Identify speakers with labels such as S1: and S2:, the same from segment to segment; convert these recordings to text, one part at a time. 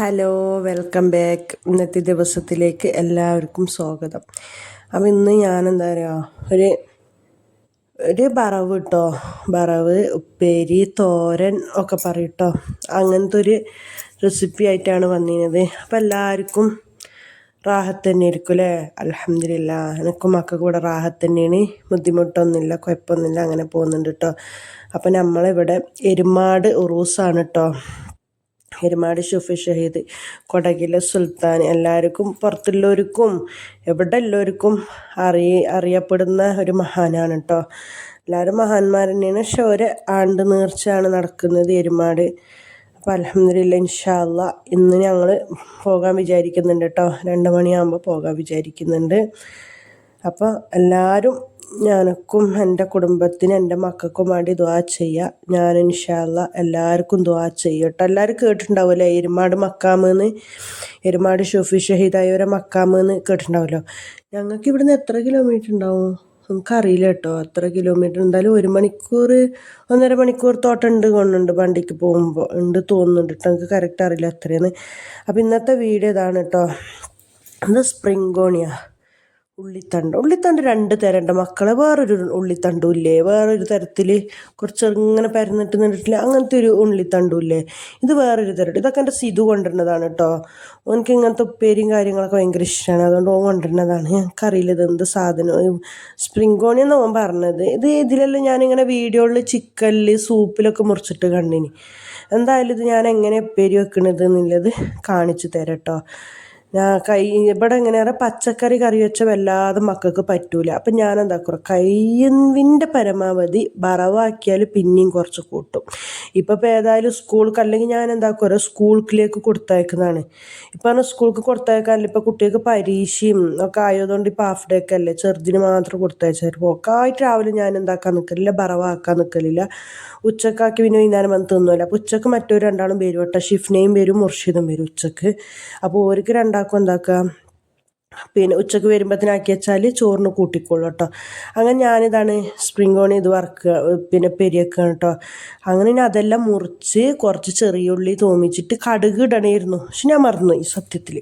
S1: Hello, welcome back. ഇന്നത്തെ ദിവസത്തിലേക്ക് എല്ലാവർക്കും സ്വാഗതം. അപ്പം ഇന്ന് ഞാനെന്താ പറയുക, ഒരു വറവ് കേട്ടോ, വറവ് ഉപ്പേരി തോരൻ ഒക്കെ പറയൂട്ടോ, അങ്ങനത്തെ ഒരു റെസിപ്പി ആയിട്ടാണ് വന്നിരുന്നത്. അപ്പം എല്ലാവർക്കും റാഹത്ത് തന്നെ ആയിരിക്കും അല്ലേ? അൽഹംദുലില്ലാ, എനിക്കും മക്കൾക്ക് കൂടെ റാഹത്ത് തന്നെയാണ്, ബുദ്ധിമുട്ടൊന്നുമില്ല, കുഴപ്പമൊന്നുമില്ല, അങ്ങനെ പോകുന്നുണ്ട് കേട്ടോ. അപ്പം നമ്മളിവിടെ എരുമാട് ഉറൂസാണ് കേട്ടോ. എരുമാട് ഷുഫി ഷഹീദ്, കൊടകിലെ സുൽത്താൻ, എല്ലാവർക്കും പുറത്തുള്ളവർക്കും എവിടെ ഉള്ളവർക്കും അറിയപ്പെടുന്ന ഒരു മഹാനാണ് കേട്ടോ. എല്ലാവരും മഹാന്മാർ തന്നെയാണ്. പക്ഷെ ഒരു ആണ്ട് നേർച്ചയാണ് നടക്കുന്നത് എരുമാട്. അപ്പോൾ അൽഹംദുലില്ലാ, ഇൻഷാ അല്ലാ ഇന്ന് ഞങ്ങൾ പോകാൻ വിചാരിക്കുന്നുണ്ട് കേട്ടോ. 2 മണിയാകുമ്പോൾ പോകാൻ വിചാരിക്കുന്നുണ്ട്. അപ്പോൾ എല്ലാവരും ഞാനൊക്കും എൻ്റെ കുടുംബത്തിന് എൻ്റെ മക്കൾക്കും വേണ്ടി ദുആ ചെയ്യുക. ഞാൻ ഇൻഷാ അല്ലാ എല്ലാവർക്കും ദുആ ചെയ്യും കേട്ടോ. എല്ലാവരും കേട്ടിട്ടുണ്ടാവുമല്ലേ എരുമാട് മക്കാമെന്ന്, എരുമാട് ഷുഫി ഷഹീദായവരെ മക്കാമെന്ന് കേട്ടിട്ടുണ്ടാവുമല്ലോ. ഞങ്ങൾക്ക് ഇവിടുന്ന് എത്ര കിലോമീറ്റർ ഉണ്ടാവും നമുക്കറിയില്ല കേട്ടോ. എത്ര കിലോമീറ്റർ എന്തായാലും 1 മണിക്കൂർ 1.5 മണിക്കൂർ തോട്ടുണ്ട് കൊണ്ടുണ്ട് വണ്ടിക്ക് പോകുമ്പോൾ ഉണ്ട് തോന്നുന്നുണ്ട് കേട്ടോ. എനിക്ക് കറക്റ്റ് അറിയില്ല എത്രയെന്ന്. അപ്പോൾ ഇന്നത്തെ വീഡിയോ ഇതാണ് കേട്ടോ. ഇത് സ്പ്രിംഗ് ഉള്ളിത്തണ്ട് 2 തരമുണ്ട് മക്കളെ. വേറൊരു ഉള്ളിത്തണ്ടും ഇല്ലേ, വേറൊരു തരത്തിൽ കുറച്ച് ഇങ്ങനെ പരന്നിട്ട് നിന്നിട്ടില്ല, അങ്ങനത്തെ ഒരു ഉള്ളിത്തണ്ടും ഇല്ലേ, ഇത് വേറൊരു തരം. ഇതൊക്കെ എൻ്റെ സിധു കൊണ്ടുവരുന്നതാണ് കേട്ടോ. എനിക്ക് ഇങ്ങനത്തെ ഉപ്പേരിയും കാര്യങ്ങളൊക്കെ ഭയങ്കര ഇഷ്ടമാണ്, അതുകൊണ്ട് ഓൻ കൊണ്ടുവരുന്നതാണ്. ഞങ്ങൾക്കറിയില്ല ഇത് എന്ത് സാധനം. സ്പ്രിംഗ് ഓണിയൻ ഓൻ പറഞ്ഞത്. ഇതിലെല്ലാം ഞാനിങ്ങനെ വീഡിയോയിൽ ചിക്കനിൽ സൂപ്പിലൊക്കെ മുറിച്ചിട്ട് കണ്ടിനി. എന്തായാലും ഇത് ഞാൻ എങ്ങനെ ഉപ്പേരി വെക്കണത് എന്നുള്ളത് കാണിച്ചു തരാം കേട്ടോ. ഇവിടെ എങ്ങനെയാ പച്ചക്കറി കറി വെച്ച വല്ലാതെ മക്കൾക്ക് പറ്റൂല. അപ്പം ഞാൻ എന്താക്കുക, കഴിവിൻ്റെ പരമാവധി വറവാക്കിയാൽ പിന്നെയും കുറച്ച് കൂട്ടും. ഇപ്പം ഏതായാലും സ്കൂൾക്ക്, അല്ലെങ്കിൽ ഞാൻ എന്താക്കുക സ്കൂളിലേക്ക് കൊടുത്തയക്കുന്നതാണ്. ഇപ്പം സ്കൂൾക്ക് കൊടുത്തയക്കാനില്ല, ഇപ്പം കുട്ടികൾക്ക് പരീക്ഷയും ഒക്കെ ആയതുകൊണ്ട് ഇപ്പം ഹാഫ് ഡേ ഒക്കെ അല്ലേ, ചെറുതിന് മാത്രം കൊടുത്തയച്ചാൽ പോക്കായിട്ട് രാവിലെ ഞാൻ എന്താക്കാൻ നിൽക്കലില്ല, വറവാക്കാൻ നിൽക്കലില്ല. ഉച്ചക്കാക്കി പിന്നെ വൈകുന്നേരം വന്ന് തിന്നുമല്ലോ. അപ്പോൾ ഉച്ചക്ക് മറ്റൊരു 2 വരും കേട്ടോ. ഷിഫ്നയും വരും, മുർഷിദും വരും ഉച്ചക്ക്. അപ്പോൾ ഓർക്ക് 2 എന്താക്കുക, പിന്നെ ഉച്ചക്ക് വരുമ്പോഴത്തേനാക്കി വെച്ചാൽ ചോറിന് കൂട്ടിക്കോളൂ കേട്ടോ. അങ്ങനെ ഞാനിതാണ് സ്പ്രിംഗ് ഓണി ഇത് വറക്കുക, പിന്നെ പെരിയൊക്കെ കേട്ടോ. അങ്ങനെ ഞാൻ അതെല്ലാം മുറിച്ച് കുറച്ച് ചെറിയ ഉള്ളി തോമിച്ചിട്ട് കടുക് ഇടണമായിരുന്നു, പക്ഷെ ഞാൻ മറന്നു ഈ സത്യത്തിൽ.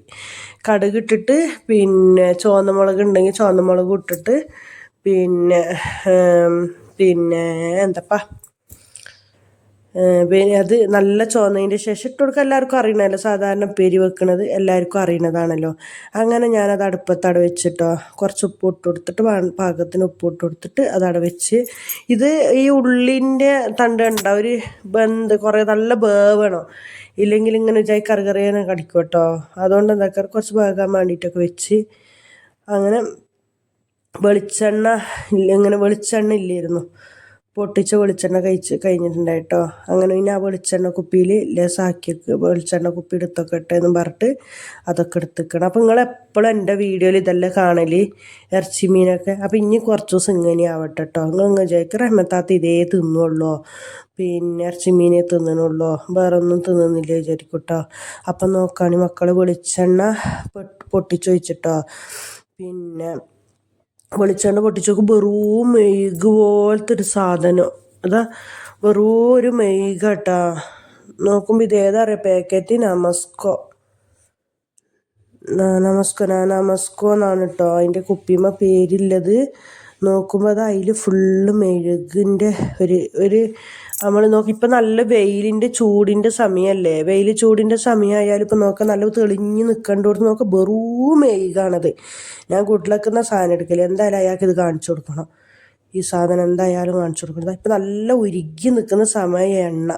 S1: കടുക് ഇട്ടിട്ട് പിന്നെ ചുവന്ന മുളക് ഉണ്ടെങ്കിൽ ചുവന്ന മുളക് ഇട്ടിട്ട് പിന്നെ എന്തപ്പാ പിന്നെ അത് നല്ല ചുവന്നതിൻ്റെ ശേഷം ഇട്ട് കൊടുക്കുക. എല്ലാവർക്കും അറിയണമല്ലോ, സാധാരണ പെരി വെക്കണത് എല്ലാവർക്കും അറിയണതാണല്ലോ. അങ്ങനെ ഞാനത് അടുപ്പത്തട വെച്ചിട്ടോ, കുറച്ച് ഉപ്പ് ഇട്ട് കൊടുത്തിട്ട് പാകത്തിന് ഉപ്പ് ഇട്ട് കൊടുത്തിട്ട് അതവിടെ വെച്ച്. ഇത് ഈ ഉള്ളിൻ്റെ തണ്ട് കണ്ടോ, ഒരു കുറേ നല്ല വേവണം, ഇല്ലെങ്കിൽ ഇങ്ങനെ കറികറിയാനെ കടിക്കും കേട്ടോ. അതുകൊണ്ട് എന്താക്കുക, കുറച്ച് വേകാൻ വേണ്ടിയിട്ടൊക്കെ വെച്ച്. അങ്ങനെ വെളിച്ചെണ്ണ ഇല്ലായിരുന്നു, പൊട്ടിച്ച വെളിച്ചെണ്ണ കഴിഞ്ഞിട്ടുണ്ടായിട്ടോ. അങ്ങനെ പിന്നെ ആ വെളിച്ചെണ്ണ കുപ്പിയിൽ ലേസാക്കി വെളിച്ചെണ്ണ കുപ്പി എടുത്തൊക്കെ ഇട്ടെന്നും പറഞ്ഞിട്ട് അതൊക്കെ എടുത്തിക്കണം. അപ്പം നിങ്ങളെപ്പോഴും എൻ്റെ വീഡിയോയിൽ ഇതെല്ലാം കാണല്, ഇറച്ചി മീനൊക്കെ. അപ്പം ഇനി കുറച്ച് ദിവസം ഇങ്ങനെ ആവട്ടെ കേട്ടോ. നിങ്ങൾ വിചാരിക്കും റഹ്മത്താത്ത ഇതേ തിന്നുള്ളൂ, പിന്നെ ഇറച്ചി മീനെ തിന്നണുള്ളൂ, വേറെ ഒന്നും തിന്നുന്നില്ല വിചാരിക്കും കേട്ടോ. അപ്പം നോക്കുകയാണെങ്കിൽ മക്കൾ വെളിച്ചെണ്ണ പൊട്ടിച്ചൊഴിച്ചിട്ടോ. പിന്നെ വെളിച്ചെണ്ണ പൊട്ടിച്ച് നോക്കും, വെറും മെഴുക് പോലത്തെ ഒരു സാധനം. അതാ വെറും ഒരു മെഴുകട്ടാ. നോക്കുമ്പോൾ ഇതേതാ അറിയാം, പാക്കറ്റ് നമസ്കോ എന്നാണ് കേട്ടോ അതിൻ്റെ കുപ്പിമ പേരില്ലത്. നോക്കുമ്പോൾ അത് അതിൽ ഫുള്ള് മെഴുകിൻ്റെ ഒരു നമ്മൾ നോക്കി. ഇപ്പം നല്ല ചൂടിൻ്റെ സമയമല്ലേ, ചൂടിൻ്റെ സമയമായാലും ഇപ്പം നോക്കാം നല്ല തെളിഞ്ഞ് നിൽക്കേണ്ടോടത്ത് നോക്കാം വെറും മെഴുകാണത്. ഞാൻ കൂട്ടിലേക്കുന്ന സാധനം എടുക്കില്ല, എന്തായാലും അയാൾക്ക് ഇത് കാണിച്ചു കൊടുക്കണം, ഈ സാധനം എന്തായാലും കാണിച്ചു കൊടുക്കണം. ഇപ്പം നല്ല ഉരുകി നിൽക്കുന്ന സമയം എണ്ണ,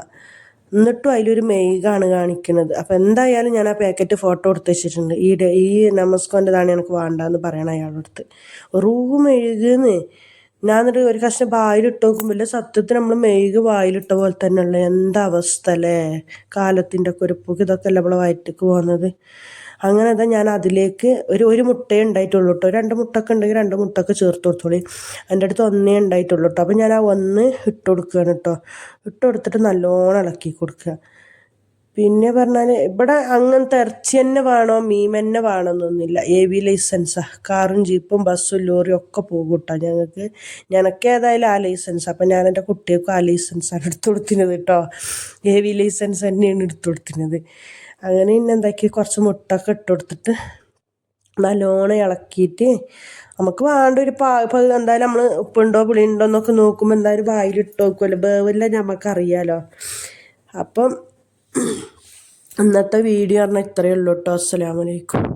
S1: എന്നിട്ടും അതിലൊരു മെഴുകാണ് കാണിക്കുന്നത്. അപ്പം എന്തായാലും ഞാൻ ആ പാക്കറ്റ് ഫോട്ടോ എടുത്ത് വെച്ചിട്ടുണ്ട്. ഈ നമസ്കോൻ്റെതാണ് എനിക്ക് വേണ്ടെന്ന് പറയണം അയാളുടെ അടുത്ത്. വെറും മെഴുകുന്ന്. ഞാൻ എന്നിട്ട് ഒരു കഷ്ണം വായിലിട്ട് നോക്കുമ്പോൾ സത്യത്തിൽ നമ്മൾ മെഴുക് വായിലിട്ട പോലെ തന്നെയുള്ള എന്താ അവസ്ഥ അല്ലേ. കാലത്തിൻ്റെ ഒക്കെ ഒരു പുക ഇതൊക്കെ അല്ല നമ്മളെ വയറ്റിക്ക് പോകുന്നത്. അങ്ങനെ അതാ ഞാൻ അതിലേക്ക് ഒരു മുട്ടയേ ഉണ്ടായിട്ടുള്ളൂ കേട്ടോ. 2 മുട്ടൊക്കെ ഉണ്ടെങ്കിൽ 2 മുട്ടൊക്കെ ചേർത്ത് കൊടുത്തോളി. എൻ്റെ അടുത്ത് 1 ഉണ്ടായിട്ടുള്ളൂ കേട്ടോ. അപ്പം ഞാൻ ആ 1 ഇട്ട് കൊടുക്കുകയാണ് കേട്ടോ. ഇട്ട് കൊടുത്തിട്ട് നല്ലോണം ഇളക്കി കൊടുക്കുക. പിന്നെ പറഞ്ഞാൽ ഇവിടെ അങ്ങനത്തെ ഇറച്ചി തന്നെ വേണോ മീൻ തന്നെ വേണമെന്നൊന്നുമില്ല. AV ലൈസൻസാണ്, കാറും ജീപ്പും ബസ്സും ലോറിയും ഒക്കെ പോകും കേട്ടോ ഞങ്ങൾക്ക്. ഞങ്ങൾക്ക് ഏതായാലും ആ ലൈസൻസ്. അപ്പം ഞാൻ എൻ്റെ കുട്ടികൾക്കും ആ ലൈസൻസാണ് എടുത്തു കൊടുത്തിരുന്നത് കേട്ടോ. AV ലൈസൻസ് തന്നെയാണ് എടുത്തു കൊടുത്തിരുന്നത്. അങ്ങനെ പിന്നെ എന്താക്കി കുറച്ച് മുട്ടൊക്കെ ഇട്ട് കൊടുത്തിട്ട് നല്ലോണം ഇളക്കിയിട്ട് നമുക്ക് വേണ്ട ഒരു ഇപ്പോൾ എന്തായാലും നമ്മൾ ഉപ്പുണ്ടോ പുളിയുണ്ടോ എന്നൊക്കെ നോക്കുമ്പോൾ എന്തായാലും വായിലിട്ട് നോക്കുമല്ലോ, വേവില്ല നമുക്കറിയാലോ. അപ്പം ഇന്നത്തെ വീഡിയോ പറഞ്ഞാൽ ഇത്രയേ ഉള്ളൂ കേട്ടോ. അസ്സലാമു അലൈക്കും.